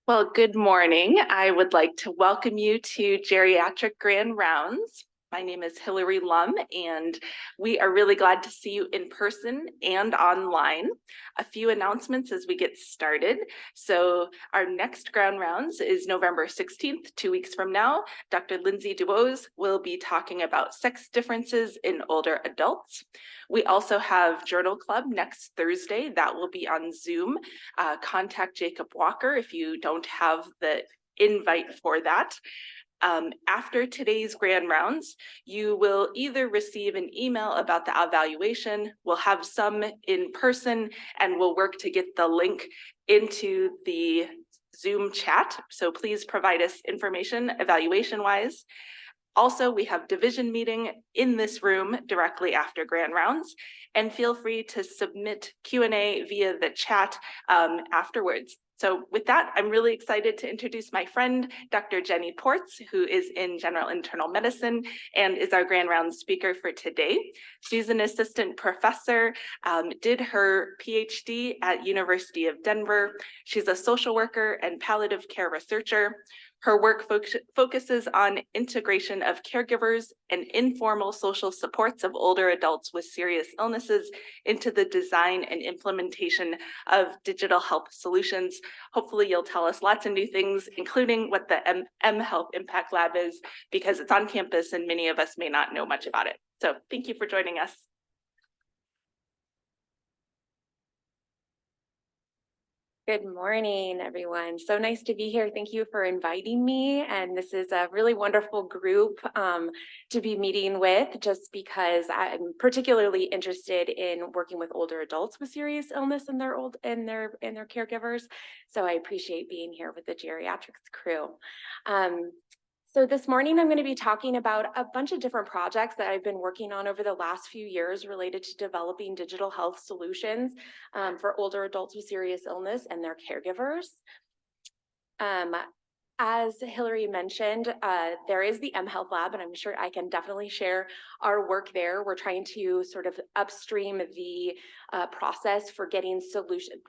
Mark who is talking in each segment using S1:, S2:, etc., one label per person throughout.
S1: Well, good morning. I would like to welcome you to Geriatric Grand Rounds. My name is Hillary Lum, and we are really glad to see you in person and online. A few announcements as we get started. So our next Grand Rounds is November 16th, 2 weeks from now. Dr. Lindsay DuBose will be talking about sex differences in older adults. We also have Journal Club next Thursday. That will be on Zoom. Contact Jacob Walker if you don't have the invite for that. After today's Grand Rounds, you will either receive an email about the evaluation, we'll have some in person, and we'll work to get the link into the Zoom chat. So please provide us information evaluation-wise. Also, we have division meeting in this room directly after Grand Rounds, and feel free to submit Q&A via the chat afterwards. So with that, I'm really excited to introduce my friend, Dr. Jenny Portz, who is in general internal medicine and is our Grand Rounds speaker for today. She's an assistant professor, did her PhD at University of Denver. She's a social worker and palliative care researcher. Her work focuses on integration of caregivers and informal social supports of older adults with serious illnesses into the design and implementation of digital health solutions. Hopefully you'll tell us lots of new things, including what the mHealth Impact Lab is, because it's on campus and many of us may not know much about it. So thank you for joining us.
S2: Good morning, everyone. So nice to be here. Thank you for inviting me. And this is a really wonderful group to be meeting with, just because I'm particularly interested in working with older adults with serious illness and their caregivers. So I appreciate being here with the geriatrics crew. So this morning, I'm going to be talking about a bunch of different projects that I've been working on over the last few years related to developing digital health solutions for older adults with serious illness and their caregivers. As Hillary mentioned, there is the mHealth Lab, and I'm sure I can definitely share our work there. We're trying to sort of upstream the process for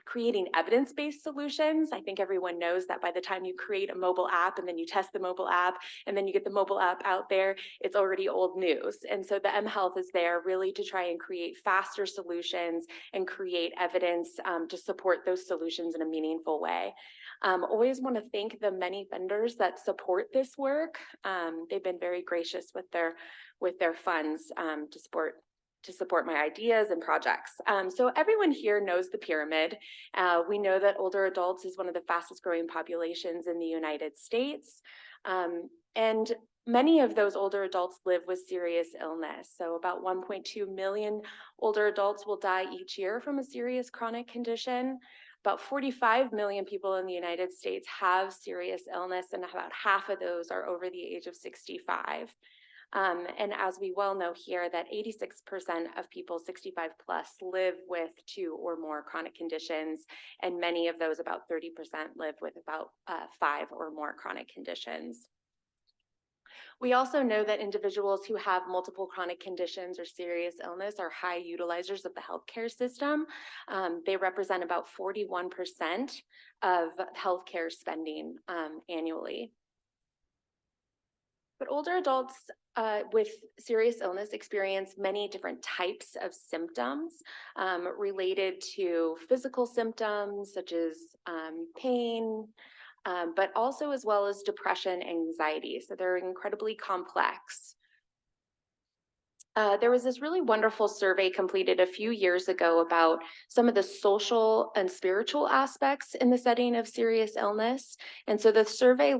S2: creating evidence-based solutions. I think everyone knows that by the time you create a mobile app and then you test the mobile app and then you get the mobile app out there, it's already old news. And so the mHealth is there really to try and create faster solutions and create evidence to support those solutions in a meaningful way. Always want to thank the many vendors that support this work. They've been very gracious with their funds to support my ideas and projects. So everyone here knows the pyramid. We know that older adults is one of the fastest growing populations in the United States. And many of those older adults live with serious illness. So about 1.2 million older adults will die each year from a serious chronic condition. About 45 million people in the United States have serious illness, and about half of those are over the age of 65. And as we well know here, that 86% of people 65 plus live with 2 or more chronic conditions, and many of those, about 30%, live with about 5 or more chronic conditions. We also know that individuals who have multiple chronic conditions or serious illness are high utilizers of the healthcare system. They represent about 41% of healthcare spending annually. But older adults with serious illness experience many different types of symptoms related to physical symptoms such as pain, but also as well as depression, anxiety. So they're incredibly complex. There was this really wonderful survey completed a few years ago about some of the social and spiritual aspects in the setting of serious illness. And so the survey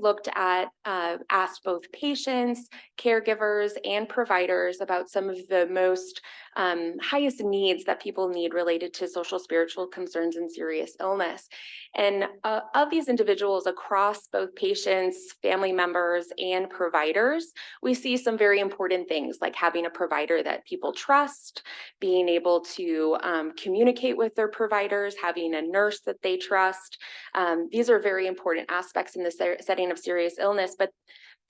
S2: asked both patients, caregivers, and providers about some of the most highest needs that people need related to social, spiritual concerns and serious illness. And of these individuals across both patients, family members, and providers, we see some very important things like having a provider that people trust, being able to communicate with their providers, having a nurse that they trust. These are very important aspects in the setting of serious illness, but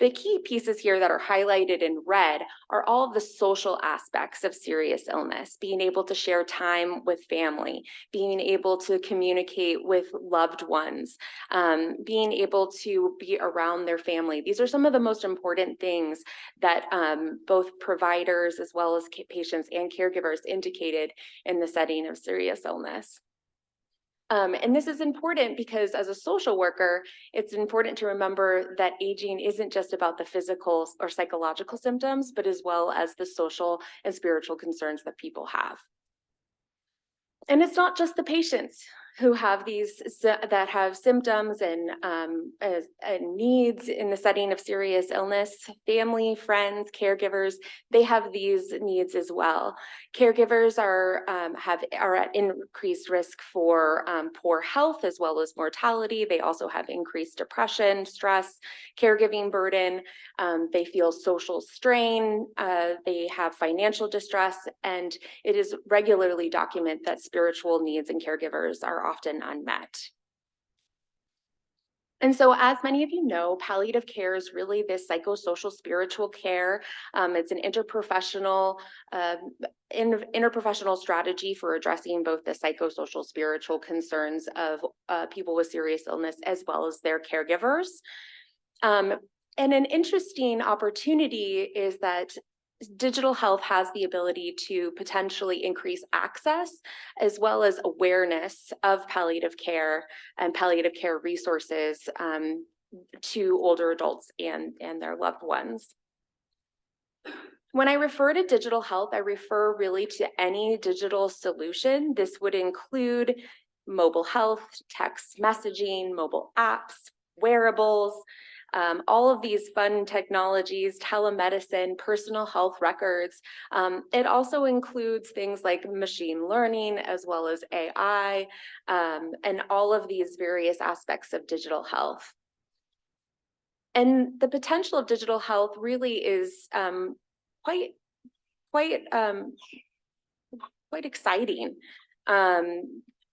S2: The key pieces here that are highlighted in red are all of the social aspects of serious illness, being able to share time with family, being able to communicate with loved ones, being able to be around their family. These are some of the most important things that both providers as well as patients and caregivers indicated in the setting of serious illness. And this is important because as a social worker, it's important to remember that aging isn't just about the physical or psychological symptoms, but as well as the social and spiritual concerns that people have. And it's not just the patients who have that have symptoms and needs in the setting of serious illness. Family, friends, caregivers, they have these needs as well. Caregivers are at increased risk for poor health as well as mortality. They also have increased depression, stress, caregiving burden. They feel social strain. They have financial distress, and it is regularly documented that spiritual needs in caregivers are often unmet. And so, as many of you know, palliative care is really this psychosocial spiritual care. It's an interprofessional strategy for addressing both the psychosocial spiritual concerns of people with serious illness as well as their caregivers. And an interesting opportunity is that digital health has the ability to potentially increase access as well as awareness of palliative care and palliative care resources to older adults and their loved ones. When I refer to digital health, I refer really to any digital solution. This would include mobile health, text messaging, mobile apps, wearables, all of these fun technologies, telemedicine, personal health records. It also includes things like machine learning as well as AI, and all of these various aspects of digital health. And the potential of digital health really is quite exciting.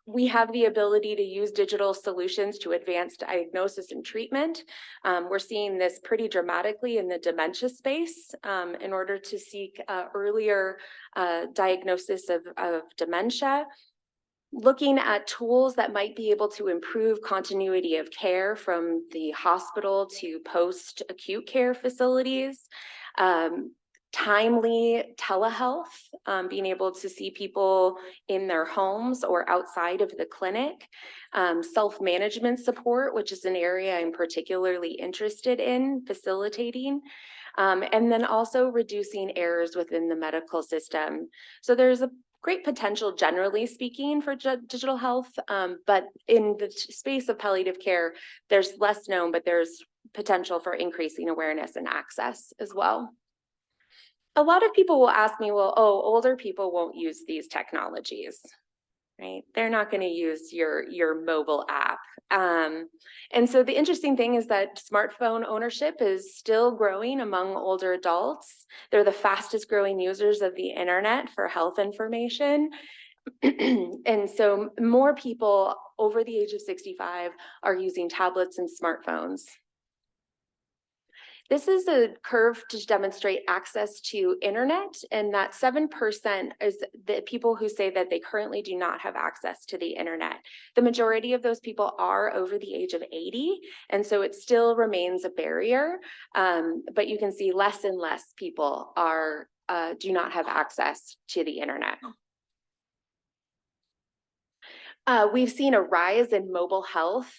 S2: We have the ability to use digital solutions to advance diagnosis and treatment. We're seeing this pretty dramatically in the dementia space in order to seek earlier diagnosis of dementia. Looking at tools that might be able to improve continuity of care from the hospital to post-acute care facilities. Timely telehealth, being able to see people in their homes or outside of the clinic, self-management support, which is an area I'm particularly interested in facilitating, and then also reducing errors within the medical system. So there's a great potential, generally speaking, for digital health, but in the space of palliative care, there's less known, but there's potential for increasing awareness and access as well. A lot of people will ask me, well, oh, older people won't use these technologies, right? They're not going to use your mobile app. And so the interesting thing is that smartphone ownership is still growing among older adults. They're the fastest growing users of the internet for health information. And so more people over the age of 65 are using tablets and smartphones. This is a curve to demonstrate access to internet, and that 7% is the people who say that they currently do not have access to the internet. The majority of those people are over the age of 80, and so it still remains a barrier, but you can see less and less people do not have access to the internet. We've seen a rise in mobile health.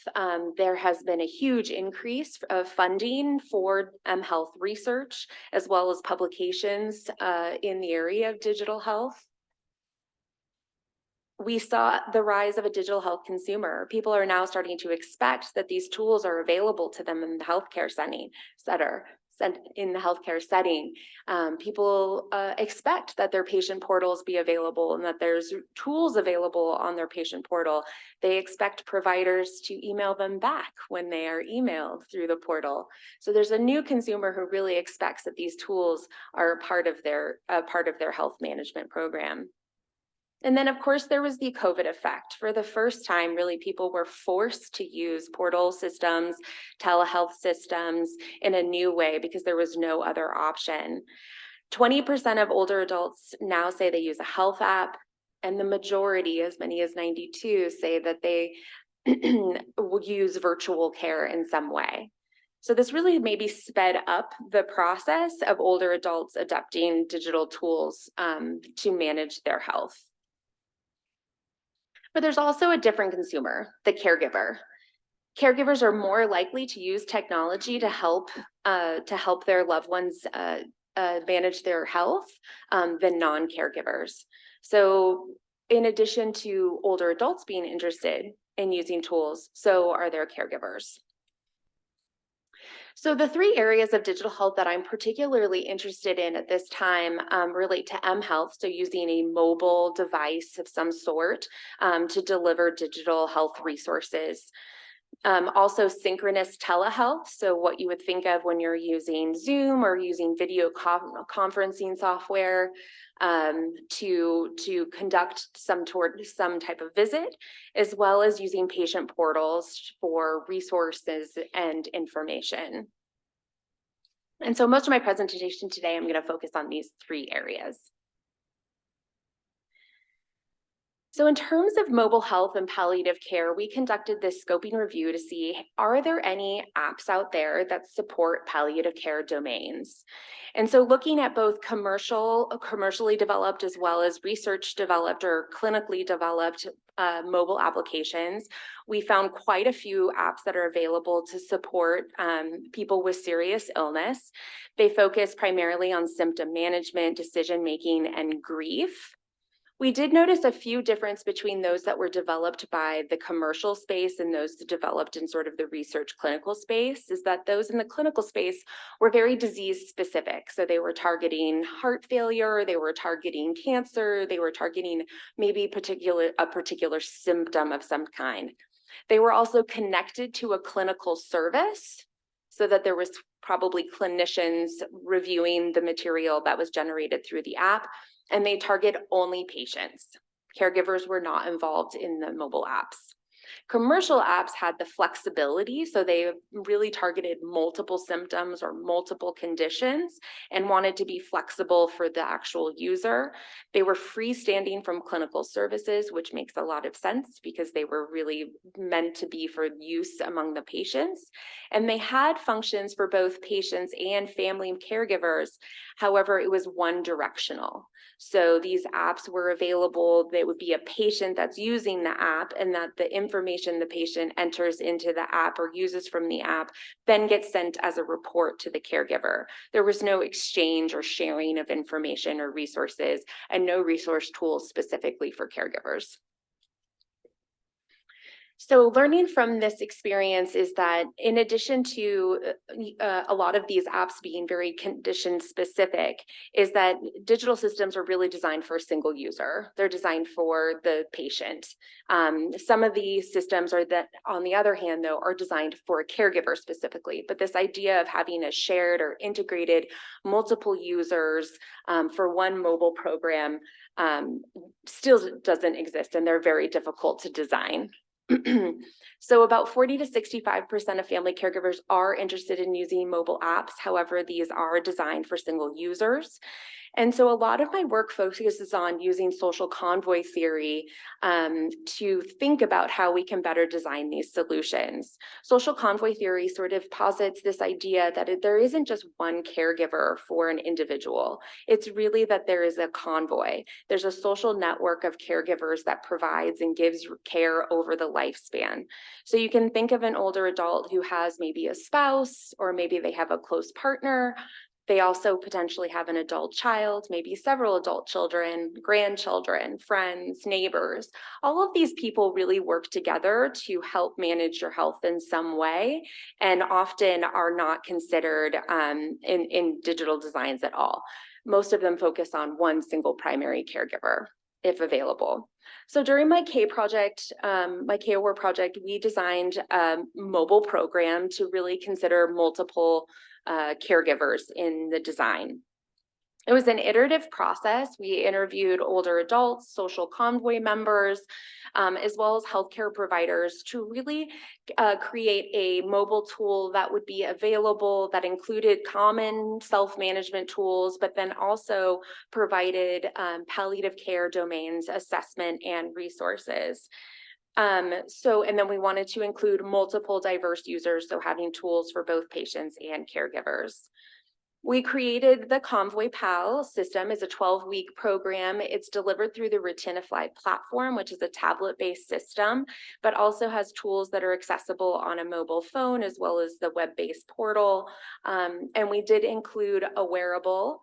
S2: There has been a huge increase of funding for mHealth research, as well as publications in the area of digital health. We saw the rise of a digital health consumer. People are now starting to expect that these tools are available to them in the healthcare setting. People expect that their patient portals be available and that there's tools available on their patient portal. They expect providers to email them back when they are emailed through the portal. So there's a new consumer who really expects that these tools are a part of their health management program. And then, of course, there was the COVID effect. For the first time, really, people were forced to use portal systems, telehealth systems in a new way because there was no other option. 20% of older adults now say they use a health app, and the majority, as many as 92, say that they will use virtual care in some way. So this really maybe sped up the process of older adults adopting digital tools to manage their health. But there's also a different consumer, the caregiver. Caregivers are more likely to use technology to help their loved ones manage their health than non-caregivers. So in addition to older adults being interested in using tools, so are their caregivers. So the three areas of digital health that I'm particularly interested in at this time relate to mHealth, so using a mobile device of some sort to deliver digital health resources. Also synchronous telehealth, so what you would think of when you're using Zoom or using video conferencing software to conduct some type of visit, as well as using patient portals for resources and information. And so most of my presentation today, I'm going to focus on these three areas. So in terms of mobile health and palliative care, we conducted this scoping review to see, are there any apps out there that support palliative care domains? And so looking at both commercially developed as well as research developed or clinically developed mobile applications, we found quite a few apps that are available to support people with serious illness. They focus primarily on symptom management, decision-making, and grief. We did notice a few difference between those that were developed by the commercial space and those developed in sort of the research clinical space, is that those in the clinical space were very disease specific. So they were targeting heart failure, they were targeting cancer, they were targeting maybe a particular symptom of some kind. They were also connected to a clinical service so that there was probably clinicians reviewing the material that was generated through the app. And they target only patients. Caregivers were not involved in the mobile apps. Commercial apps had the flexibility, so they really targeted multiple symptoms or multiple conditions and wanted to be flexible for the actual user. They were freestanding from clinical services, which makes a lot of sense because they were really meant to be for use among the patients. And they had functions for both patients and family and caregivers. However, it was one directional. So these apps were available. They would be a patient that's using the app, and that the information the patient enters into the app or uses from the app then gets sent as a report to the caregiver. There was no exchange or sharing of information or resources, and no resource tools specifically for caregivers. So learning from this experience is that in addition to a lot of these apps being very condition specific, is that digital systems are really designed for a single user. They're designed for the patient. Some of these systems are that, on the other hand, though, are designed for a caregiver specifically. But this idea of having a shared or integrated multiple users for one mobile program still doesn't exist, and they're very difficult to design. So about 40 to 65% of family caregivers are interested in using mobile apps. However, these are designed for single users. And so a lot of my work focuses on using social convoy theory to think about how we can better design these solutions. Social convoy theory sort of posits this idea that there isn't just one caregiver for an individual. It's really that there is a convoy. There's a social network of caregivers that provides and gives care over the lifespan. So you can think of an older adult who has maybe a spouse, or maybe they have a close partner. They also potentially have an adult child, maybe several adult children, grandchildren, friends, neighbors. All of these people really work together to help manage your health in some way, and often are not considered in digital designs at all. Most of them focus on one single primary caregiver, if available. So during my project, my K-Aware project, we designed a mobile program to really consider multiple caregivers in the design. It was an iterative process. We interviewed older adults, social convoy members, as well as healthcare providers to really create a mobile tool that would be available that included common self-management tools, but then also provided palliative care domains assessment and resources. And then we wanted to include multiple diverse users, so having tools for both patients and caregivers. We created the Convoy PAL system. It's a 12-week program. It's delivered through the Retinify platform, which is a tablet-based system, but also has tools that are accessible on a mobile phone as well as the web-based portal. And we did include a wearable.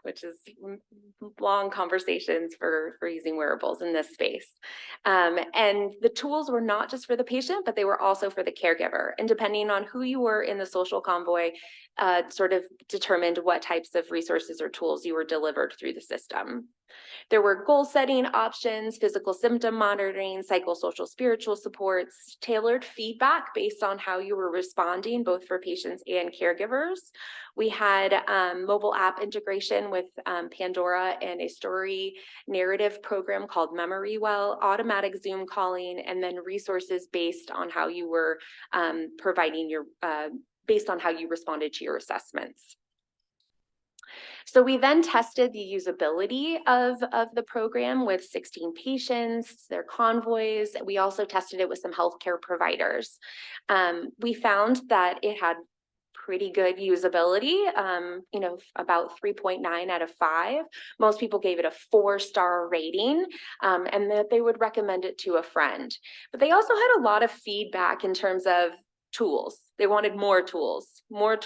S2: Which is long conversations for using wearables in this space. And the tools were not just for the patient, but they were also for the caregiver. And depending on who you were in the social convoy, sort of determined what types of resources or tools you were delivered through the system. There were goal setting options, physical symptom monitoring, psychosocial spiritual supports, tailored feedback based on how you were responding, both for patients and caregivers. We had mobile app integration with Pandora and a story narrative program called MemoryWell, automatic Zoom calling, and then resources based on how you were based on how you responded to your assessments. So we then tested the usability of the program with 16 patients, their convoys. We also tested it with some healthcare providers. We found that it had pretty good usability, about 3.9 out of 5. Most people gave it a 4-star rating, and that they would recommend it to a friend. But they also had a lot of feedback in terms of tools. They wanted more tools, more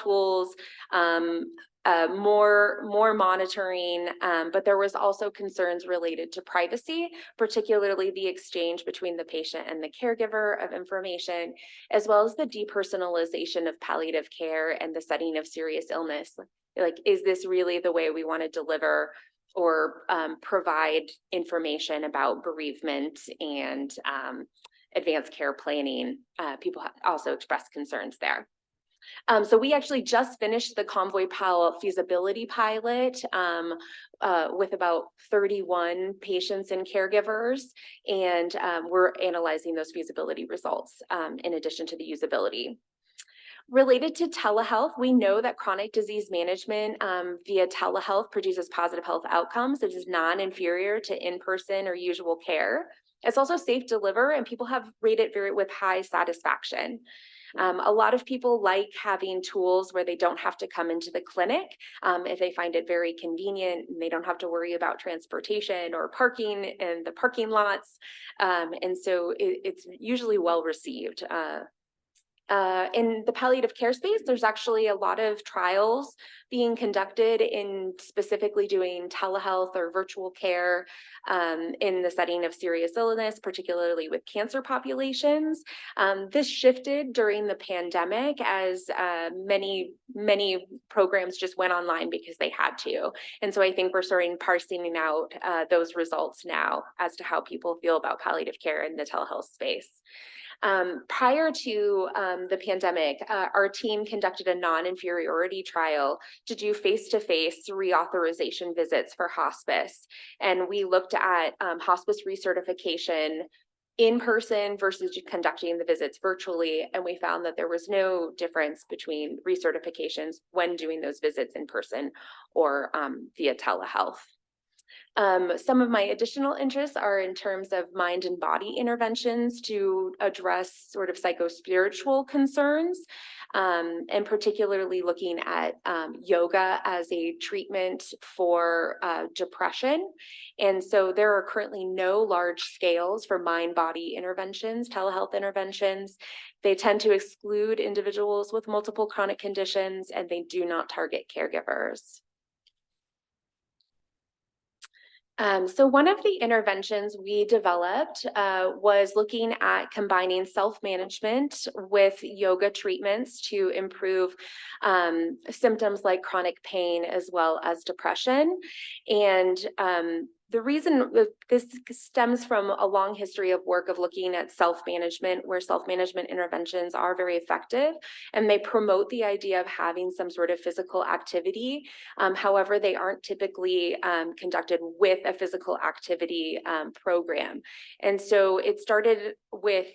S2: monitoring, but there was also concerns related to privacy, particularly the exchange between the patient and the caregiver of information, as well as the depersonalization of palliative care and the setting of serious illness. Like, is this really the way we want to deliver or provide information about bereavement and advanced care planning? People also expressed concerns there. So we actually just finished the Convoy PAL feasibility pilot with about 31 patients and caregivers, and we're analyzing those feasibility results in addition to the usability. Related to telehealth, we know that chronic disease management via telehealth produces positive health outcomes. It is non-inferior to in-person or usual care. It's also safe to deliver, and people have rated it with high satisfaction. A lot of people like having tools where they don't have to come into the clinic if they find it very convenient and they don't have to worry about transportation or parking in the parking lots. And so it's usually well received. In the palliative care space, there's actually a lot of trials being conducted in specifically doing telehealth or virtual care in the setting of serious illness, particularly with cancer populations. This shifted during the pandemic as many programs just went online because they had to. And so I think we're starting parsing out those results now as to how people feel about palliative care in the telehealth space. Prior to the pandemic, our team conducted a non-inferiority trial to do face-to-face reauthorization visits for hospice. And we looked at hospice recertification in person versus conducting the visits virtually. And we found that there was no difference between recertifications when doing those visits in person or via telehealth. Some of my additional interests are in terms of mind and body interventions to address sort of psychospiritual concerns, and particularly looking at yoga as a treatment for depression. And so there are currently no large scales for mind-body interventions, telehealth interventions. They tend to exclude individuals with multiple chronic conditions, and they do not target caregivers. So one of the interventions we developed was looking at combining self-management with yoga treatments to improve symptoms like chronic pain as well as depression. And The reason that this stems from a long history of work of looking at self-management, where self-management interventions are very effective, and they promote the idea of having some sort of physical activity. However, they aren't typically conducted with a physical activity program. And so it started with,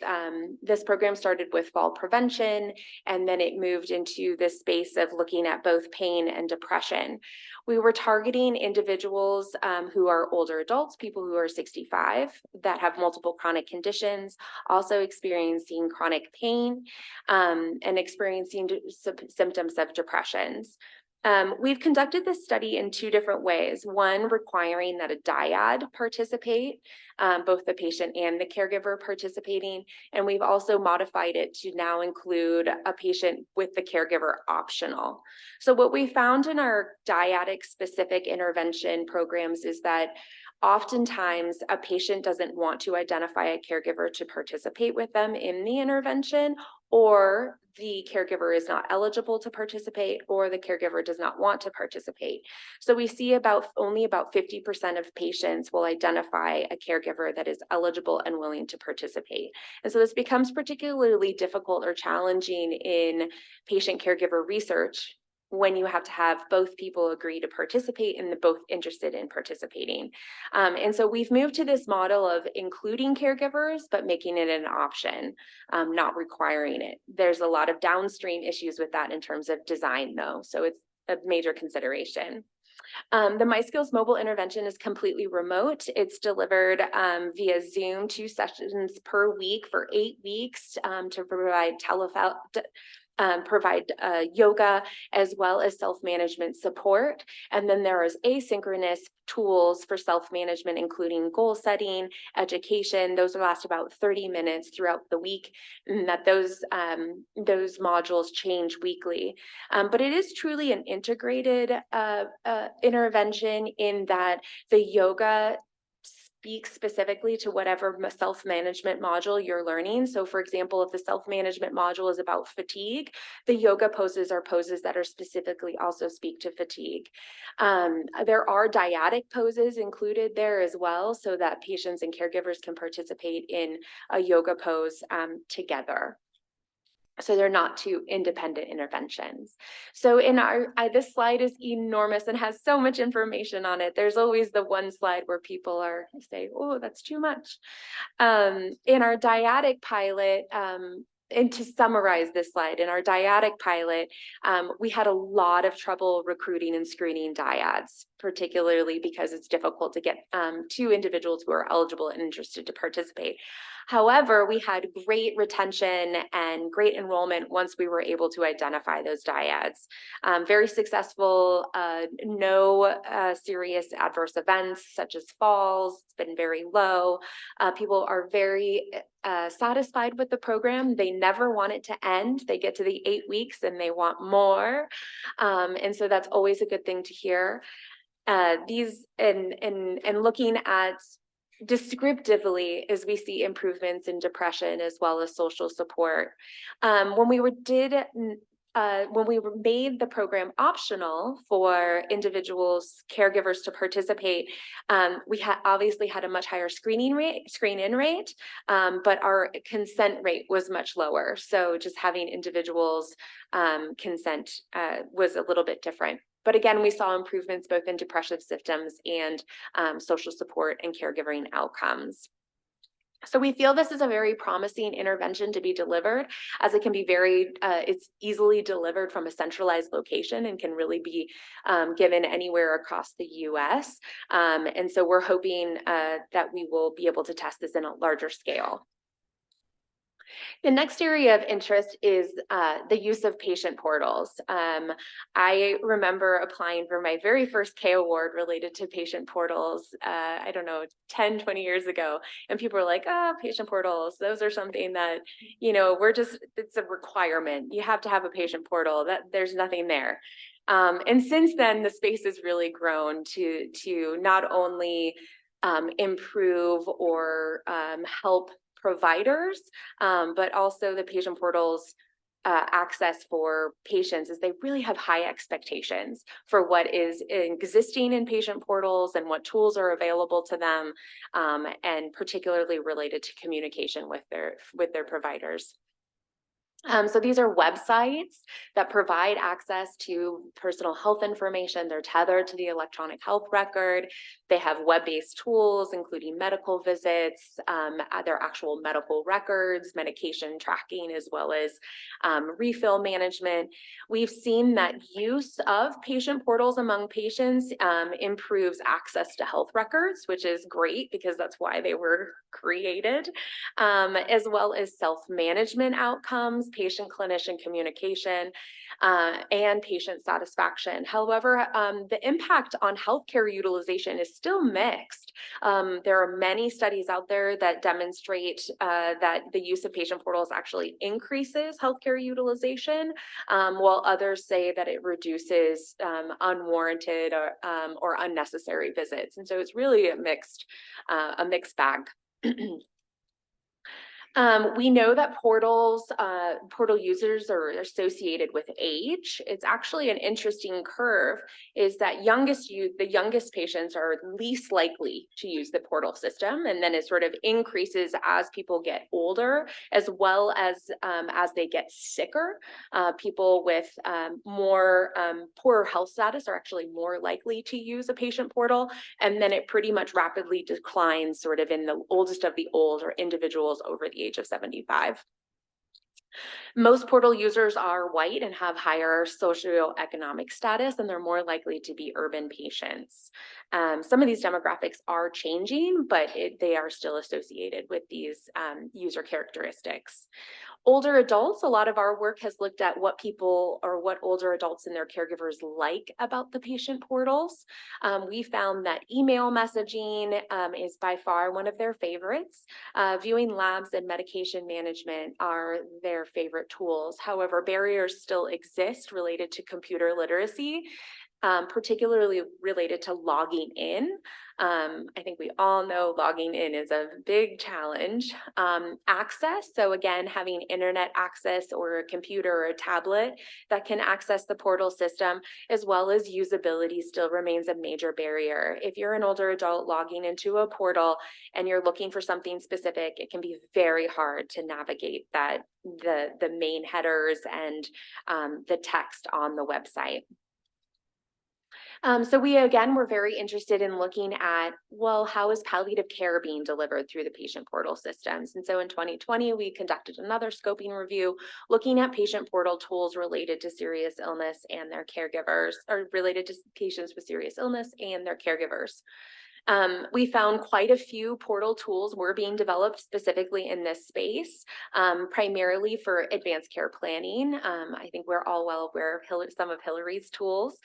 S2: this program started with fall prevention, and then it moved into this space of looking at both pain and depression. We were targeting individuals who are older adults, people who are 65, that have multiple chronic conditions, also experiencing chronic pain, and experiencing symptoms of depressions. We've conducted this study in two different ways. One, requiring that a dyad participate, both the patient and the caregiver participating. And we've also modified it to now include a patient with the caregiver optional. So what we found in our dyadic specific intervention programs is that oftentimes a patient doesn't want to identify a caregiver to participate with them in the intervention, or the caregiver is not eligible to participate, or the caregiver does not want to participate. So we see only about 50% of patients will identify a caregiver that is eligible and willing to participate. And so this becomes particularly difficult or challenging in patient caregiver research when you have to have both people agree to participate and both interested in participating. And so we've moved to this model of including caregivers, but making it an option, not requiring it. There's a lot of downstream issues with that in terms of design, though, so it's a major consideration. The MySkills mobile intervention is completely remote. It's delivered via Zoom, 2 sessions per week for 8 weeks to provide yoga as well as self-management support. And then there is asynchronous tools for self-management, including goal setting, education. Those last about 30 minutes throughout the week, and that those modules change weekly. But it is truly an integrated intervention in that the yoga speak specifically to whatever self-management module you're learning. So for example, if the self-management module is about fatigue, the yoga poses are poses that are specifically also speak to fatigue. There are dyadic poses included there as well, so that patients and caregivers can participate in a yoga pose together. So they're not two independent interventions. So in this slide is enormous and has so much information on it. There's always the one slide where people say, oh, that's too much. In our dyadic pilot, and to summarize this slide, in our dyadic pilot, we had a lot of trouble recruiting and screening dyads, particularly because it's difficult to get 2 individuals who are eligible and interested to participate. However, we had great retention and great enrollment once we were able to identify those dyads. Very successful, no serious adverse events such as falls. It's been very low. People are very satisfied with the program. They never want it to end. They get to the 8 weeks and they want more. And so that's always a good thing to hear. Looking at descriptively as we see improvements in depression as well as social support. When we made the program optional for individuals, caregivers to participate, we obviously had a much higher screen-in rate, but our consent rate was much lower. So just having individuals consent was a little bit different. But again, we saw improvements both in depressive symptoms and social support and caregiving outcomes. So we feel this is a very promising intervention to be delivered, as it can be it's easily delivered from a centralized location and can really be given anywhere across the US. And so we're hoping that we will be able to test this in a larger scale. The next area of interest is the use of patient portals. I remember applying for my very first K award related to patient portals, I don't know, 10, 20 years ago. And people were like, patient portals, those are something that, it's a requirement. You have to have a patient portal, there's nothing there. And since then, the space has really grown to not only improve or help providers, but also the patient portals access for patients is they really have high expectations for what is existing in patient portals and what tools are available to them, and particularly related to communication with their providers. So these are websites that provide access to personal health information. They're tethered to the electronic health record. They have web-based tools, including medical visits, their actual medical records, medication tracking, as well as refill management. We've seen that use of patient portals among patients improves access to health records, which is great because that's why they were created, as well as self-management outcomes, patient-clinician communication, and patient satisfaction. However, the impact on healthcare utilization is still mixed. There are many studies out there that demonstrate that the use of patient portals actually increases healthcare utilization, while others say that it reduces unwarranted or unnecessary visits. And so it's really a mixed bag. We know that portal users are associated with age. It's actually an interesting curve, is that the youngest patients are least likely to use the portal system, and then it sort of increases as people get older, as well as they get sicker. People with more poorer health status are actually more likely to use a patient portal, and then it pretty much rapidly declines sort of in the oldest of the old, or individuals over the age of 75. Most portal users are white and have higher socioeconomic status, and they're more likely to be urban patients. Some of these demographics are changing, but they are still associated with these user characteristics. Older adults, a lot of our work has looked at what older adults and their caregivers like about the patient portals. We found that email messaging is by far one of their favorites. Viewing labs and medication management are their favorite tools. However, barriers still exist related to computer literacy, particularly related to logging in. I think we all know logging in is a big challenge. Access, so again, having internet access or a computer or a tablet that can access the portal system, as well as usability, still remains a major barrier. If you're an older adult logging into a portal and you're looking for something specific, it can be very hard to navigate the main headers and the text on the website. So we're very interested in looking at, well, how is palliative care being delivered through the patient portal systems? And so in 2020, we conducted another scoping review looking at patient portal tools related to serious illness and their caregivers, or related to patients with serious illness and their caregivers. We found quite a few portal tools were being developed specifically in this space, primarily for advanced care planning. I think we're all well aware of some of Hillary's tools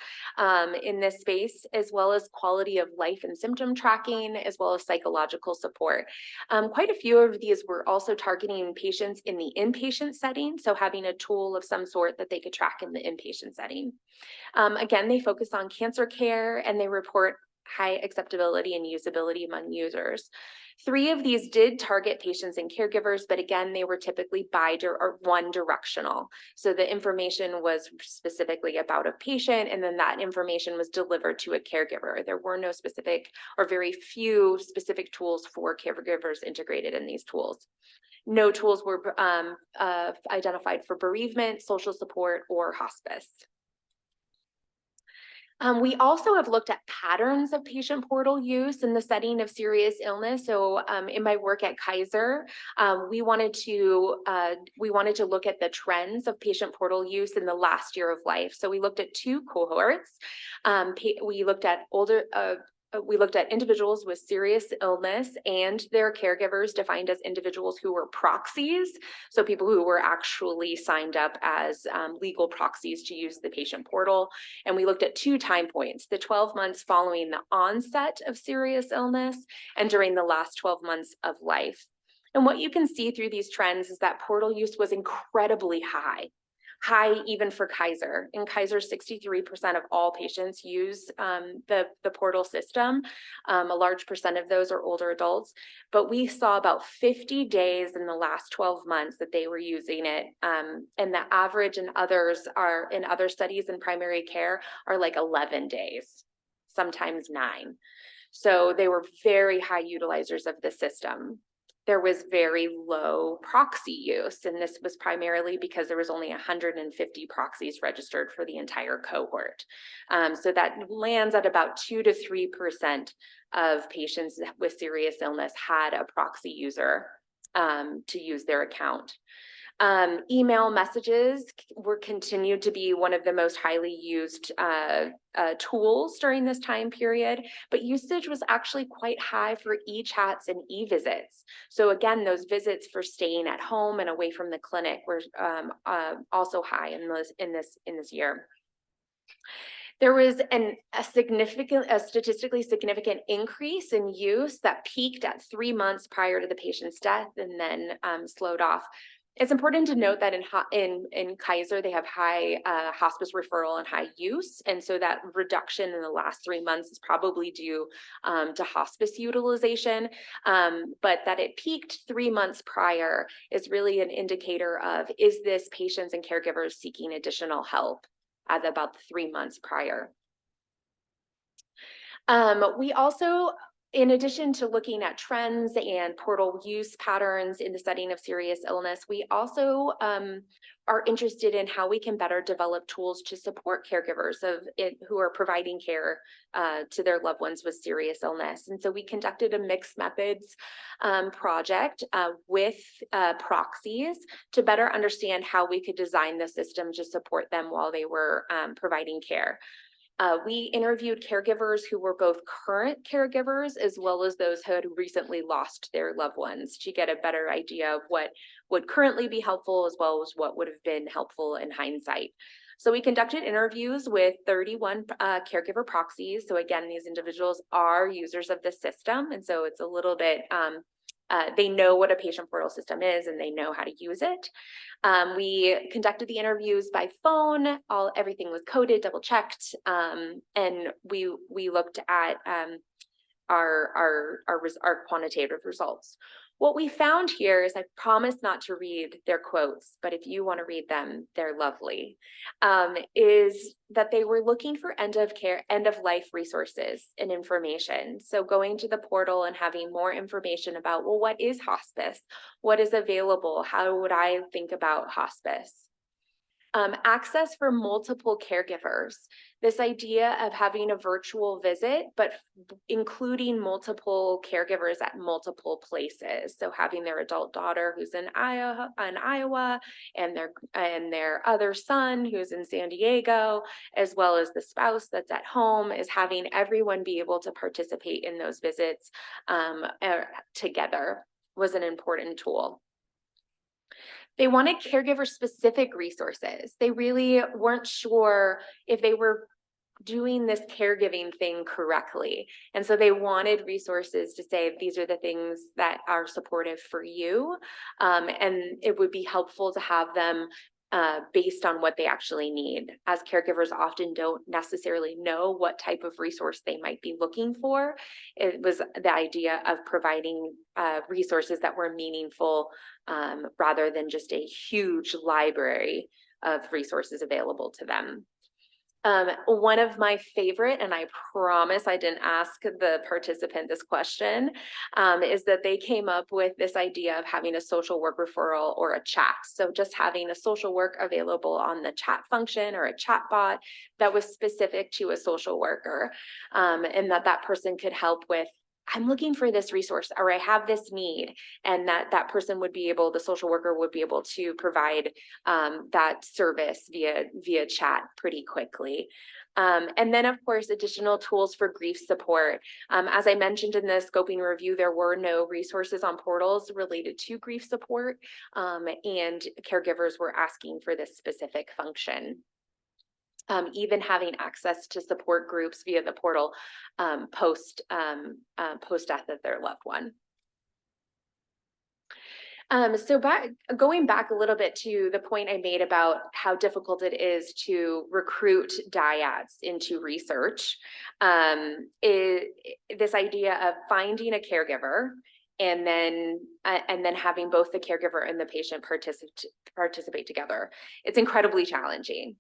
S2: in this space, as well as quality of life and symptom tracking, as well as psychological support. Quite a few of these were also targeting patients in the inpatient setting, so having a tool of some sort that they could track in the inpatient setting. Again, they focus on cancer care, and they report high acceptability and usability among users. 3 of these did target patients and caregivers, but again, they were typically one directional. So the information was specifically about a patient, and then that information was delivered to a caregiver. There were no specific, or very few specific tools for caregivers integrated in these tools. No tools were identified for bereavement, social support, or hospice. We also have looked at patterns of patient portal use in the setting of serious illness. So in my work at Kaiser, we wanted to look at the trends of patient portal use in the last year of life. So we looked at 2 cohorts. We looked at individuals with serious illness and their caregivers, defined as individuals who were proxies, so people who were actually signed up as legal proxies to use the patient portal. And we looked at 2 time points, the 12 months following the onset of serious illness and during the last 12 months of life. And what you can see through these trends is that portal use was incredibly high high even for Kaiser. In Kaiser, 63% of all patients use the portal system. A large percent of those are older adults, but we saw about 50 days in the last 12 months that they were using it. And the average in other studies in primary care are like 11 days, sometimes 9. So they were very high utilizers of the system. There was very low proxy use, and this was primarily because there was only 150 proxies registered for the entire cohort. So that lands at about 2 to 3% of patients with serious illness had a proxy user to use their account. Email messages were continued to be one of the most highly used tools during this time period, but usage was actually quite high for e-chats and e-visits. So again, those visits for staying at home and away from the clinic were also high in this year. There was a statistically significant increase in use that peaked at 3 months prior to the patient's death and then slowed off. It's important to note that in Kaiser, they have high hospice referral and high use. And so that reduction in the last 3 months is probably due to hospice utilization. But that it peaked 3 months prior is really an indicator of, is this patients and caregivers seeking additional help at about 3 months prior. We also, in addition to looking at trends and portal use patterns in the setting of serious illness, we also are interested in how we can better develop tools to support caregivers who are providing care to their loved ones with serious illness. And so we conducted a mixed methods project with proxies to better understand how we could design the system to support them while they were providing care. We interviewed caregivers who were both current caregivers as well as those who had recently lost their loved ones to get a better idea of what would currently be helpful as well as what would have been helpful in hindsight. So we conducted interviews with 31 caregiver proxies. So again, these individuals are users of the system. And so it's a little bit, they know what a patient portal system is and they know how to use it. We conducted the interviews by phone. Everything was coded, double checked, and we looked at our quantitative results. What we found here is, I promise not to read their quotes, but if you want to read them, they're lovely, is that they were looking for end of life resources and information. So going to the portal and having more information about, well, what is hospice? What is available? How would I think about hospice? Access for multiple caregivers. This idea of having a virtual visit, but including multiple caregivers at multiple places. So having their adult daughter who's in Iowa, and their other son who's in San Diego, as well as the spouse that's at home, is having everyone be able to participate in those visits together was an important tool. They wanted caregiver-specific resources. They really weren't sure if they were doing this caregiving thing correctly. And so they wanted resources to say, these are the things that are supportive for you. And it would be helpful to have them based on what they actually need, as caregivers often don't necessarily know what type of resource they might be looking for. It was the idea of providing resources that were meaningful rather than just a huge library of resources available to them. One of my favorite, and I promise I didn't ask the participant this question, is that they came up with this idea of having a social work referral or a chat. So just having a social work available on the chat function or a chat bot that was specific to a social worker, and that person could help with, I'm looking for this resource, or I have this need, and that person would be able, the social worker would be able to provide that service via chat pretty quickly. And then, of course, additional tools for grief support. As I mentioned in the scoping review, there were no resources on portals related to grief support, and caregivers were asking for this specific function. Even having access to support groups via the portal post death of their loved one. Going back a little bit to the point I made about how difficult it is to recruit dyads into research, this idea of finding a caregiver and then having both the caregiver and the patient participate together. It's incredibly challenging.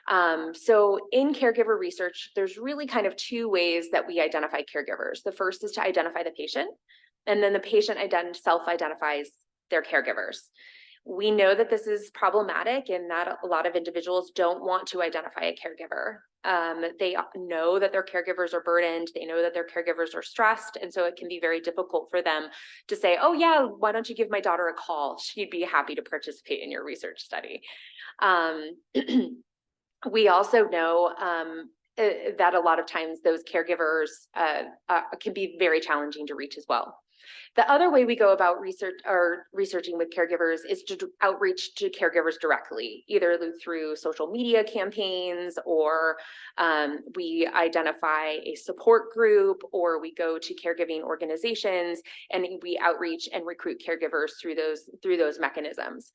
S2: So in caregiver research, there's really kind of two ways that we identify caregivers. The first is to identify the patient, and then the patient self-identifies their caregivers. We know that this is problematic and that a lot of individuals don't want to identify a caregiver. They know that their caregivers are burdened. They know that their caregivers are stressed. And so it can be very difficult for them to say, oh yeah, why don't you give my daughter a call? She'd be happy to participate in your research study. We also know that a lot of times those caregivers can be very challenging to reach as well. The other way we go about researching with caregivers is to outreach to caregivers directly, either through social media campaigns, or we identify a support group, or we go to caregiving organizations and we outreach and recruit caregivers through those mechanisms.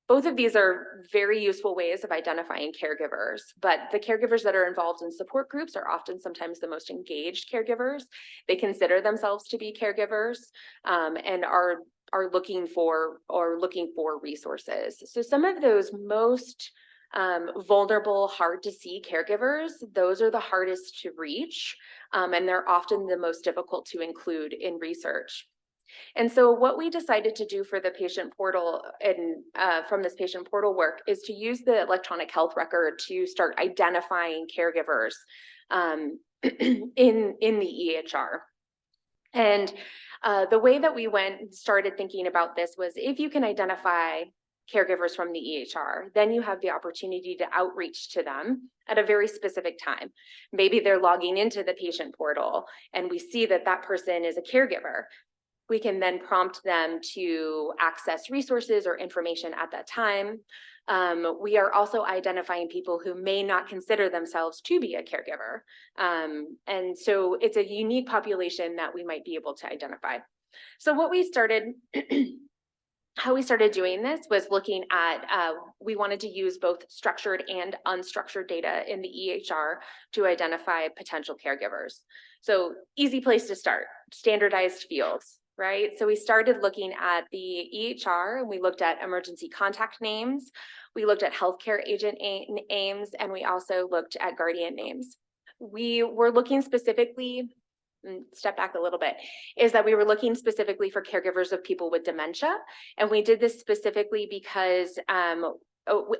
S2: Both of these are very useful ways of identifying caregivers, but the caregivers that are involved in support groups are often sometimes the most engaged caregivers. They consider themselves to be caregivers, and are looking for resources. So some of those most vulnerable, hard to see caregivers, those are the hardest to reach, and they're often the most difficult to include in research. And so what we decided to do for the patient portal and from this patient portal work is to use the electronic health record to start identifying caregivers in the EHR. And the way that we started thinking about this was, if you can identify caregivers from the EHR, then you have the opportunity to outreach to them at a very specific time. Maybe they're logging into the patient portal and we see that that person is a caregiver. We can then prompt them to access resources or information at that time. We are also identifying people who may not consider themselves to be a caregiver. And so it's a unique population that we might be able to identify. So what we started, how we started doing this was looking at, we wanted to use both structured and unstructured data in the EHR to identify potential caregivers. So easy place to start, standardized fields. Right? So we started looking at the EHR and we looked at emergency contact names. We looked at healthcare agent names, and we also looked at guardian names. We were looking specifically, step back a little bit, is that we were looking specifically for caregivers of people with dementia. And we did this specifically because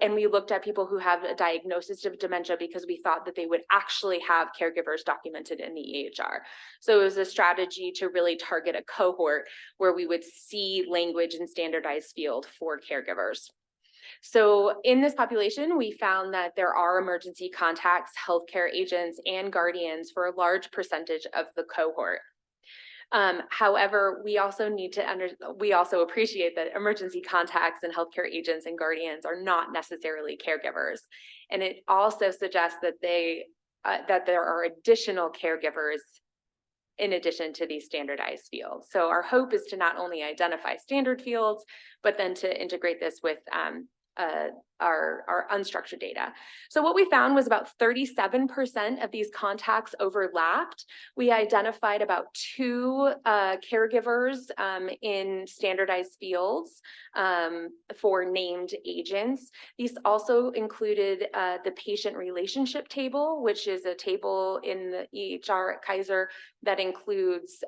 S2: and we looked at people who have a diagnosis of dementia because we thought that they would actually have caregivers documented in the EHR. So it was a strategy to really target a cohort where we would see language and standardized field for caregivers. So in this population, we found that there are emergency contacts, healthcare agents, and guardians for a large percentage of the cohort. However, we also appreciate that emergency contacts and healthcare agents and guardians are not necessarily caregivers. And it also suggests that that there are additional caregivers in addition to these standardized fields. So our hope is to not only identify standard fields, but then to integrate this with our unstructured data. So what we found was about 37% of these contacts overlapped. We identified about 2 caregivers in standardized fields for named agents. These also included the patient relationship table, which is a table in the EHR at Kaiser that includes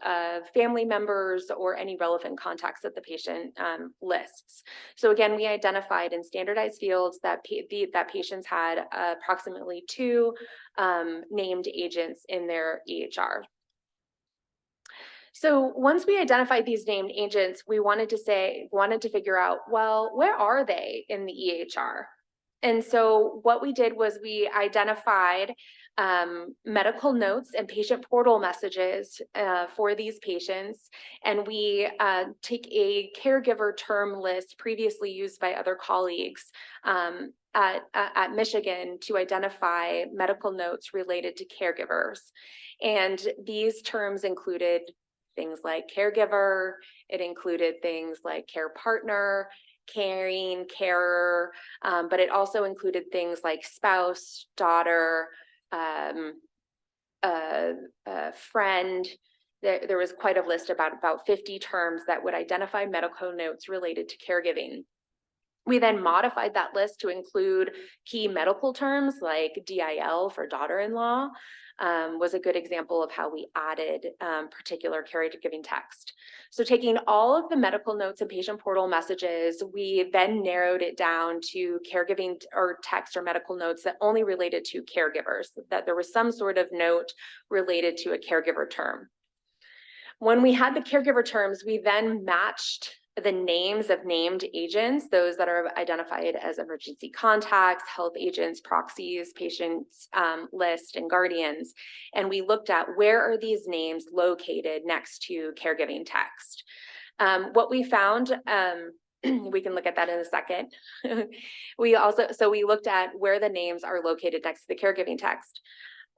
S2: family members or any relevant contacts that the patient lists. So again, we identified in standardized fields that patients had approximately 2 named agents in their EHR. So once we identified these named agents, we wanted to figure out, well, where are they in the EHR? And so what we did was we identified medical notes and patient portal messages for these patients, and we take a caregiver term list previously used by other colleagues at Michigan to identify medical notes related to caregivers. And these terms included things like caregiver, it included things like care partner, caring, carer, but it also included things like spouse, daughter, friend. There was quite a list, about 50 terms that would identify medical notes related to caregiving. We then modified that list to include key medical terms like DIL for daughter-in-law, was a good example of how we added particular caregiving text. So taking all of the medical notes and patient portal messages, we then narrowed it down to caregiving or text or medical notes that only related to caregivers, that there was some sort of note related to a caregiver term. When we had the caregiver terms, we then matched the names of named agents, those that are identified as emergency contacts, health agents, proxies, patients list, and guardians. And we looked at where are these names located next to caregiving text. What we found, we can look at that in a second. We looked at where the names are located next to the caregiving text.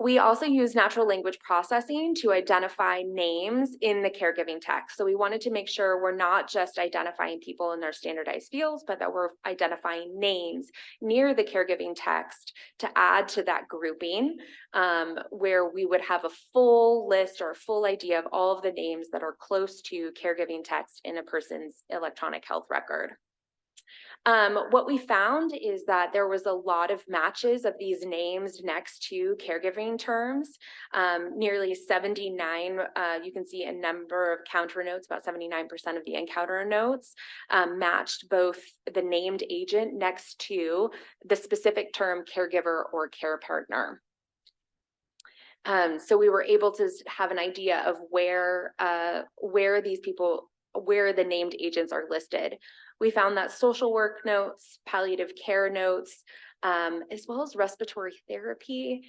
S2: We also use natural language processing to identify names in the caregiving text. So we wanted to make sure we're not just identifying people in their standardized fields, but that we're identifying names near the caregiving text to add to that grouping, where we would have a full list or a full idea of all of the names that are close to caregiving text in a person's electronic health record. What we found is that there was a lot of matches of these names next to caregiving terms. Nearly 79, you can see a number of counter notes, about 79% of the encounter notes matched both the named agent next to the specific term caregiver or care partner. So we were able to have an idea of where these people, where the named agents are listed. We found that social work notes, palliative care notes, as well as respiratory therapy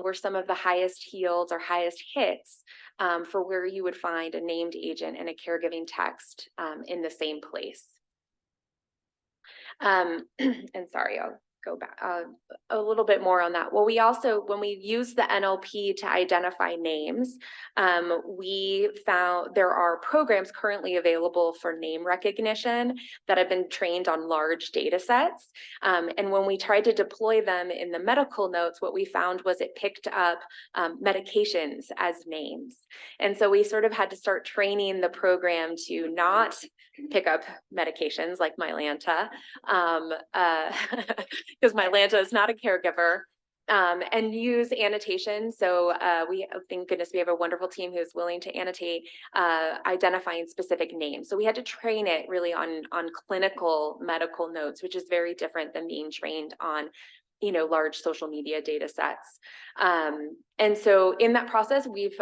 S2: were some of the highest yields or highest hits for where you would find a named agent and a caregiving text in the same place. And sorry, I'll go back a little bit more on that. Well, we also, when we use the NLP to identify names, we found there are programs currently available for name recognition that have been trained on large data sets. And when we tried to deploy them in the medical notes, what we found was it picked up medications as names. And so we sort of had to start training the program to not pick up medications like Mylanta, because Mylanta is not a caregiver, and use annotation. So we, thank goodness, we have a wonderful team who's willing to annotate identifying specific names. So we had to train it really on clinical medical notes, which is very different than being trained on large social media data sets. And so in that process, we've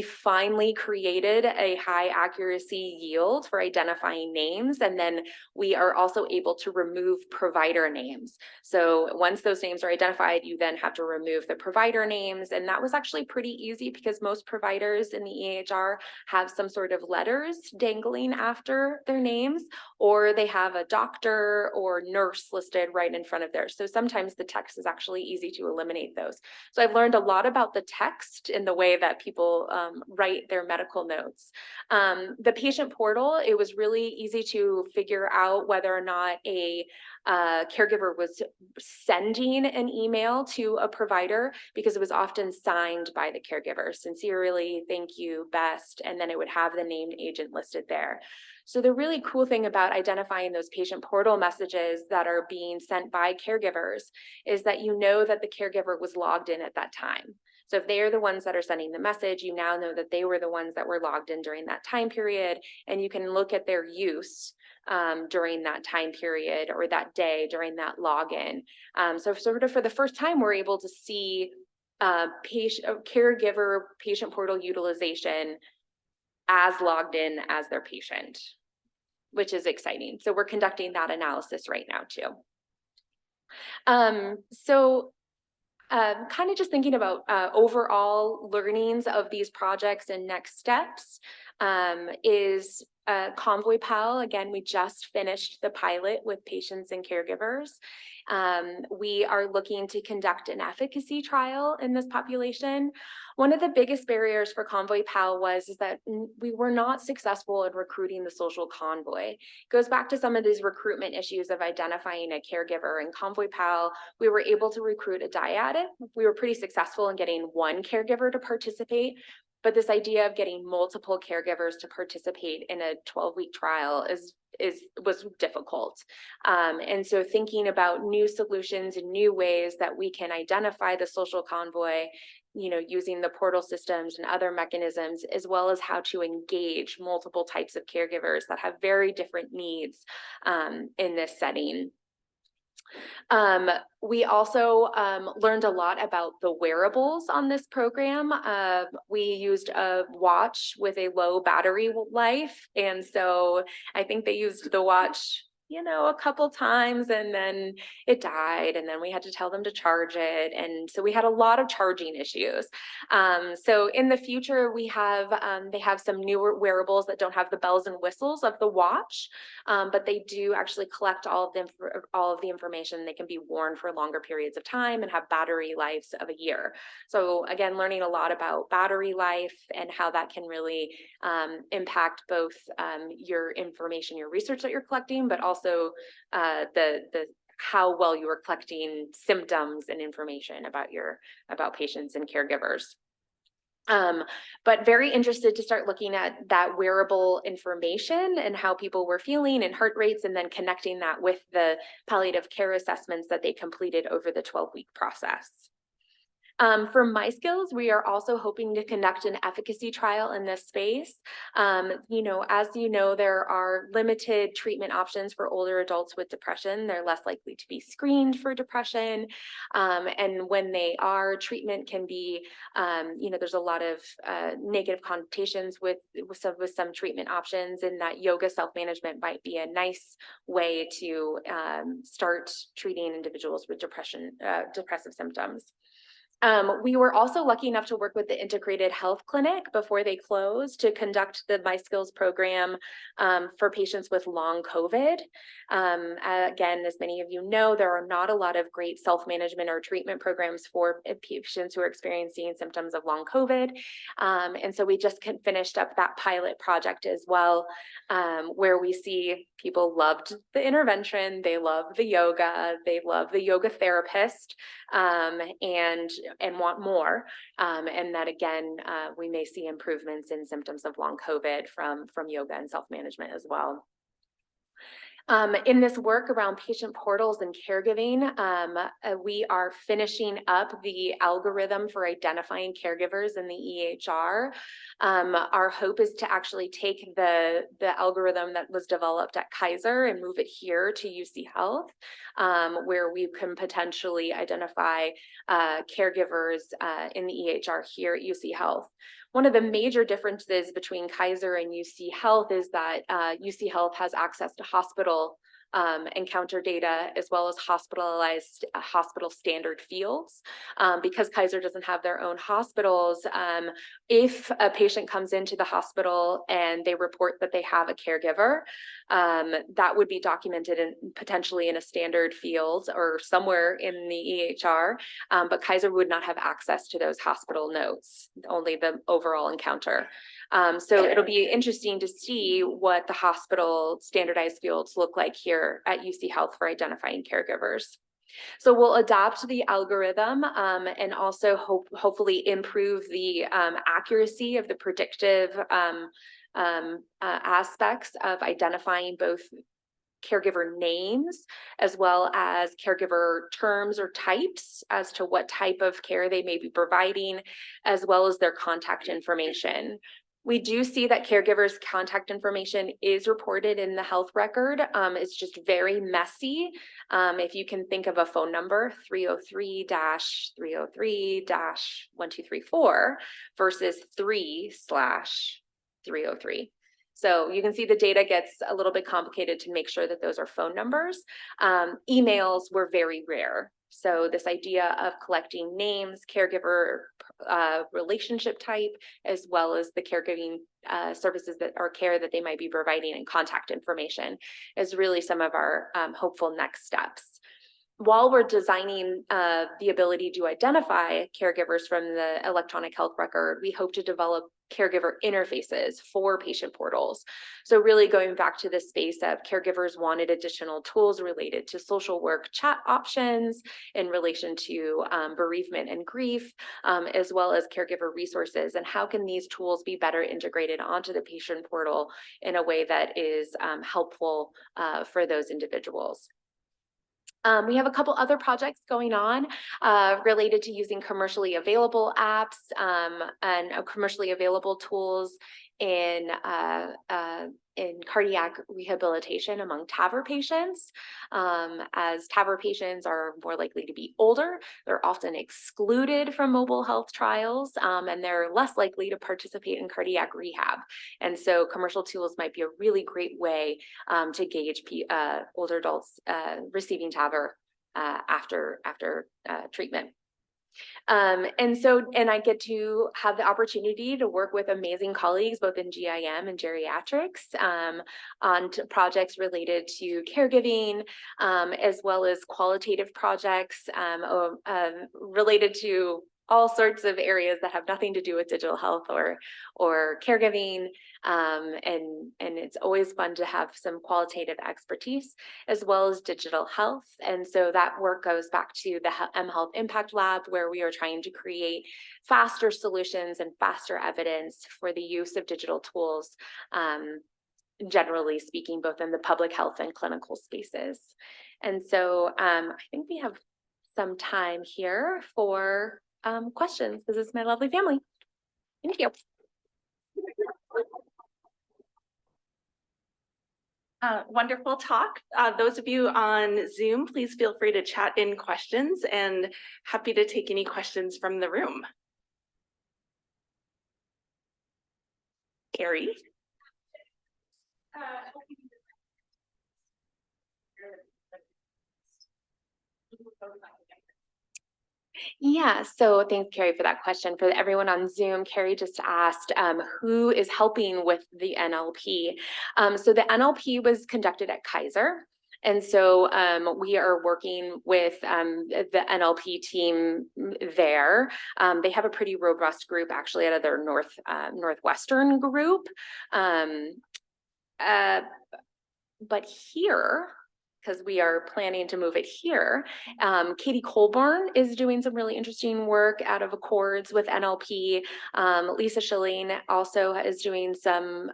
S2: finally created a high accuracy yield for identifying names. And then we are also able to remove provider names. So once those names are identified, you then have to remove the provider names. And that was actually pretty easy because most providers in the EHR have some sort of letters dangling after their names, or they have a doctor or nurse listed right in front of theirs. So sometimes the text is actually easy to eliminate those. So I've learned a lot about the text in the way that people write their medical notes. The patient portal, it was really easy to figure out whether or not a caregiver was sending an email to a provider, because it was often signed by the caregiver. Sincerely, thank you, best, and then it would have the named agent listed there. So the really cool thing about identifying those patient portal messages that are being sent by caregivers is that you know that the caregiver was logged in at that time. So if they are the ones that are sending the message, you now know that they were the ones that were logged in during that time period, and you can look at their use during that time period or that day during that login. So sort of for the first time, we're able to see caregiver patient portal utilization as logged in as their patient, which is exciting. So we're conducting that analysis right now too. Kind of just thinking about overall learnings of these projects and next steps is Convoy Pal, again, we just finished the pilot with patients and caregivers. We are looking to conduct an efficacy trial in this population. One of the biggest barriers for Convoy Pal is that we were not successful in recruiting the social convoy. It goes back to some of these recruitment issues of identifying a caregiver. In Convoy Pal, we were able to recruit a dyadic. We were pretty successful in getting one caregiver to participate, but this idea of getting multiple caregivers to participate in a 12-week trial was difficult. And so thinking about new solutions and new ways that we can identify the social convoy, using the portal systems and other mechanisms, as well as how to engage multiple types of caregivers that have very different needs in this setting. We also learned a lot about the wearables on this program. We used a watch with a low battery life. And so I think they used the watch a couple times and then it died, and then we had to tell them to charge it. And so we had a lot of charging issues. So in the future, they have some newer wearables that don't have the bells and whistles of the watch, but they do actually collect all of the information. They can be worn for longer periods of time and have battery lives of a year. So again, learning a lot about battery life and how that can really impact both your information, your research that you're collecting, but also how well you are collecting symptoms and information about patients and caregivers. But very interested to start looking at that wearable information and how people were feeling and heart rates, and then connecting that with the palliative care assessments that they completed over the 12-week process. For MySkills, we are also hoping to conduct an efficacy trial in this space. As you know, there are limited treatment options for older adults with depression. They're less likely to be screened for depression. And when they are, treatment can be, there's a lot of negative connotations with some treatment options, and that yoga self-management might be a nice way to start treating individuals with depressive symptoms. We were also lucky enough to work with the Integrated Health Clinic before they closed to conduct the MySkills program for patients with long COVID. Again, as many of you know, there are not a lot of great self-management or treatment programs for patients who are experiencing symptoms of long COVID. And so we just finished up that pilot project as well, where we see people loved the intervention, they love the yoga, they love the yoga therapist, and want more. And that again, we may see improvements in symptoms of long COVID from yoga and self-management as well. In this work around patient portals and caregiving, we are finishing up the algorithm for identifying caregivers in the EHR. Our hope is to actually take the algorithm that was developed at Kaiser and move it here to UC Health, where we can potentially identify caregivers in the EHR here at UC Health. One of the major differences between Kaiser and UC Health is that UC Health has access to hospital encounter data, as well as hospital standard fields. Because Kaiser doesn't have their own hospitals, if a patient comes into the hospital and they report that they have a caregiver, that would be documented potentially in a standard field or somewhere in the EHR, but Kaiser would not have access to those hospital notes, only the overall encounter. So it'll be interesting to see what the hospital standardized fields look like here at UC Health for identifying caregivers. So we'll adopt the algorithm and also hopefully improve the accuracy of the predictive aspects of identifying both caregiver names as well as caregiver terms or types as to what type of care they may be providing, as well as their contact information. We do see that caregivers' contact information is reported in the health record. It's just very messy. If you can think of a phone number, 303-303-1234 versus 3/303. So you can see the data gets a little bit complicated to make sure that those are phone numbers. Emails were very rare. So this idea of collecting names, caregiver relationship type, as well as the caregiving services that or care that they might be providing, and contact information is really some of our hopeful next steps. While we're designing the ability to identify caregivers from the electronic health record, we hope to develop caregiver interfaces for patient portals. So really going back to the space of caregivers wanted additional tools related to social work chat options in relation to bereavement and grief, as well as caregiver resources, and how can these tools be better integrated onto the patient portal in a way that is helpful for those individuals. We have a couple other projects going on related to using commercially available apps and commercially available tools in cardiac rehabilitation among TAVR patients. As TAVR patients are more likely to be older, they're often excluded from mobile health trials, and they're less likely to participate in cardiac rehab. And so commercial tools might be a really great way to gauge older adults receiving TAVR after treatment. And I get to have the opportunity to work with amazing colleagues, both in GIM and geriatrics, on projects related to caregiving, as well as qualitative projects related to all sorts of areas that have nothing to do with digital health or caregiving. And it's always fun to have some qualitative expertise as well as digital health. And so that work goes back to the mHealth Impact Lab, where we are trying to create faster solutions and faster evidence for the use of digital tools, generally speaking, both in the public health and clinical spaces. And so I think we have some time here for questions. This is my lovely family. Thank you.
S1: Wonderful talk. Those of you on Zoom, please feel free to chat in questions, and happy to take any questions from the room. Carrie?
S2: Yeah, so thanks, Carrie, for that question. For everyone on Zoom, Carrie just asked who is helping with the NLP. So the NLP was conducted at Kaiser. And so we are working with the NLP team there. They have a pretty robust group, actually, out of their Northwestern group. But here, because we are planning to move it here, Katie Colburn is doing some really interesting work out of Accords with NLP. Lisa Schilling also is doing some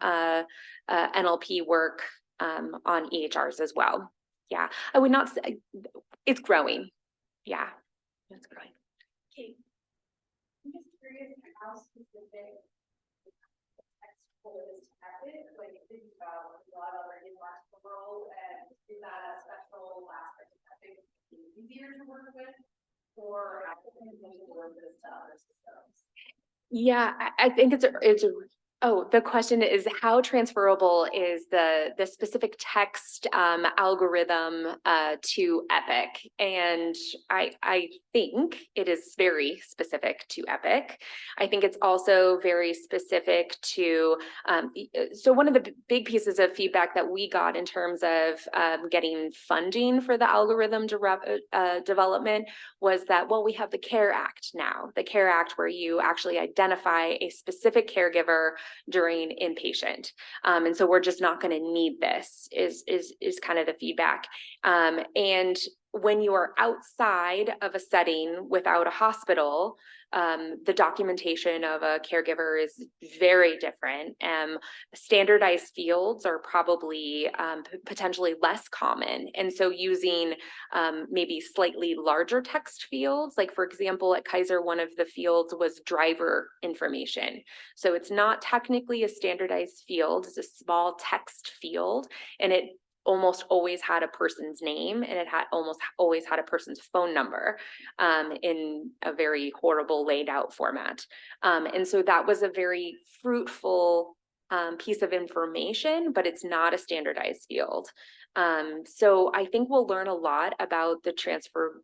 S2: NLP work on EHRs as well. Yeah, I would not say it's growing. Yeah, it's growing.
S3: Kate, I'm just curious how specific is tactic, like think about a lot of other intellectual world, and is that a special aspect of tactic easier to work with, or applicants to work with other systems?
S2: Yeah, I think it's oh, the question is how transferable is the specific text algorithm to Epic? And I think it is very specific to Epic. I think it's also very specific to, so one of the big pieces of feedback that we got in terms of getting funding for the algorithm development was that, well, we have the CARE Act now, the CARE Act where you actually identify a specific caregiver during inpatient. And so we're just not going to need this is kind of the feedback. And when you are outside of a setting without a hospital, the documentation of a caregiver is very different. Standardized fields are probably potentially less common. And so using maybe slightly larger text fields, like for example, at Kaiser, one of the fields was driver information. So it's not technically a standardized field, it's a small text field, and it almost always had a person's name, and it had almost always had a person's phone number in a very horrible laid out format. And so that was a very fruitful piece of information, but it's not a standardized field. So I think we'll learn a lot about the transfer,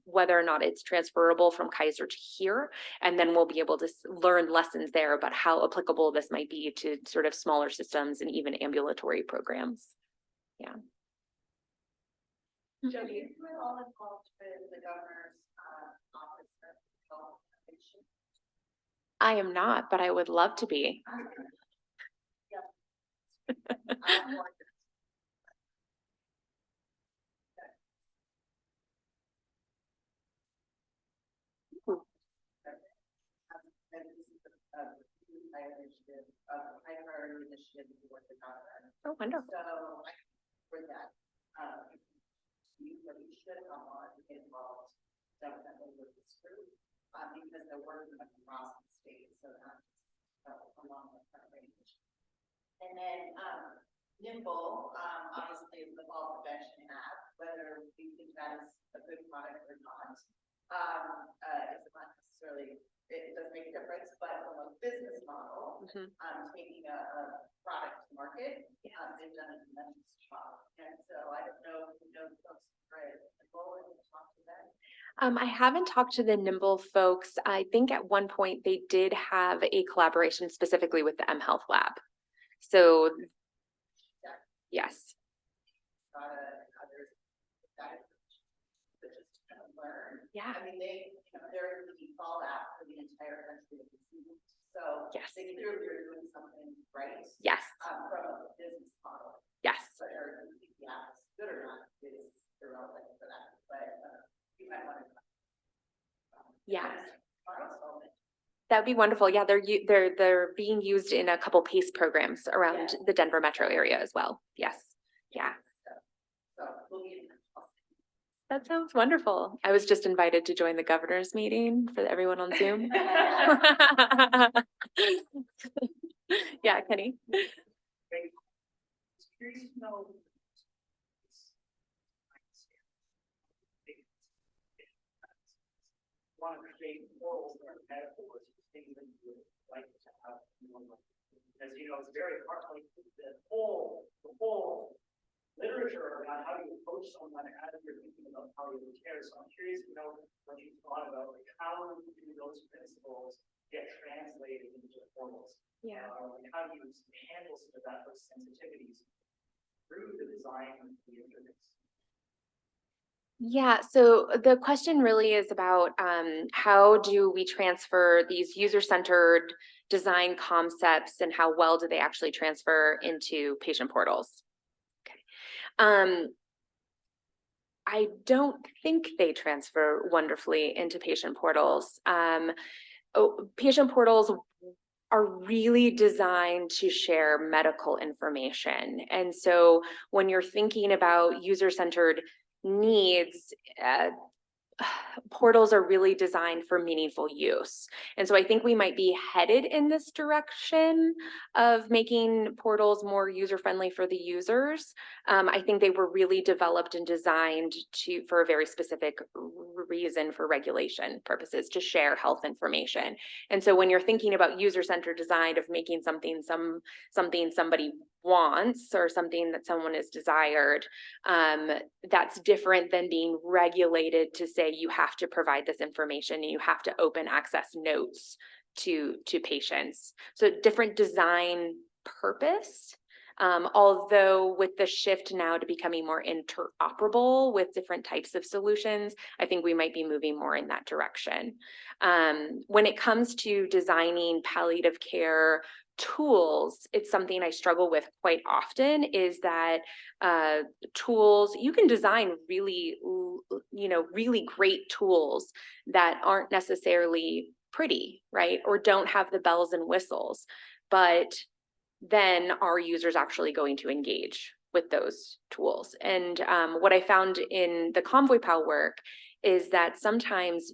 S2: whether or not it's transferable from Kaiser to here, and then we'll be able to learn lessons there about how applicable this might be to sort of smaller systems and even ambulatory programs. Yeah.
S3: Jody, you were all involved with the governor's office of health innovation.
S2: I am not, but I would love to be.
S3: High priority initiative to work with government.
S2: Oh, wonderful.
S3: So for that, you should get involved definitely with this group because they're working across the state, so that's along with that range. And then Nimble, obviously is the fall prevention app, whether we think that is a good product or not, is not necessarily. It does make a difference, but from a business model, taking a product to market, they've done a tremendous job. And so I don't know if you know the folks at Nimble and talk to them.
S2: I haven't talked to the Nimble folks. I think at one point they did have a collaboration specifically with the mHealth lab. So, yes. Others that just kind of learn. Yeah. I mean, they're the fall out for the entire country of the season. So yes, they clearly are doing something right. Yes. From a business model. Yes. Whether it's good or not is irrelevant for that. But you might want to. Yeah. That'd be wonderful. Yeah, they're being used in a couple PACE programs around the Denver metro area as well. Yes. Yeah. So we'll be in touch. That sounds wonderful. I was just invited to join the governor's meeting for everyone on Zoom. Yeah, Kenny.
S4: Want to create morals or metaphors, things that you would like to have. As you know, it's very hard. Like the whole literature around how you approach someone as you're thinking about palliative care. So I'm curious to know what you thought about, like how do those principles get translated into portals?
S2: Yeah.
S4: And how do you handle some of that, those sensitivities through the design of the interface?
S2: Yeah, so the question really is about how do we transfer these user-centered design concepts and how well do they actually transfer into patient portals? Okay. I don't think they transfer wonderfully into patient portals. Patient portals are really designed to share medical information. And so when you're thinking about user-centered needs, portals are really designed for meaningful use. And so I think we might be headed in this direction of making portals more user-friendly for the users. I think they were really developed and designed for a very specific reason for regulation purposes, to share health information. And so when you're thinking about user-centered design of making something somebody wants or something that someone is desired, that's different than being regulated to say you have to provide this information and you have to open access notes to patients. So different design purpose, although with the shift now to becoming more interoperable with different types of solutions, I think we might be moving more in that direction. When it comes to designing palliative care tools, it's something I struggle with quite often, is that tools, you can design really great tools that aren't necessarily pretty, right? Or don't have the bells and whistles, but then are users actually going to engage with those tools? And what I found in the Convoy Pal work is that sometimes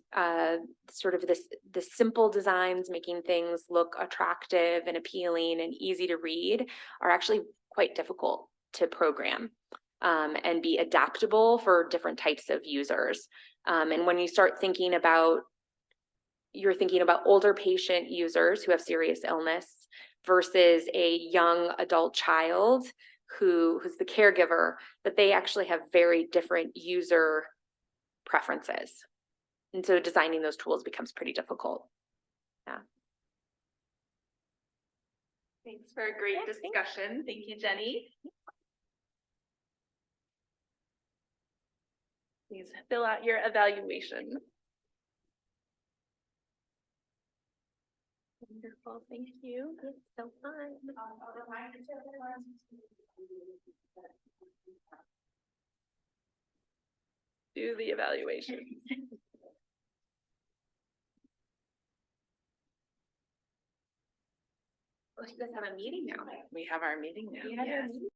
S2: sort of the simple designs, making things look attractive and appealing and easy to read, are actually quite difficult to program and be adaptable for different types of users. And when you start thinking about, you're thinking about older patient users who have serious illness, versus a young adult child who's the caregiver, that they actually have very different user preferences. And so designing those tools becomes pretty difficult.
S1: Thanks for a great
S2: Yeah, thanks.
S1: discussion. Thank you, Jenny. Please fill out your evaluation. Wonderful, thank you. It's so fun.
S3: A reminder to everyone.
S1: Do the evaluation.
S2: Oh, you guys have a meeting now.
S1: We have our meeting now.
S2: You have your
S1: Yes.
S2: meeting?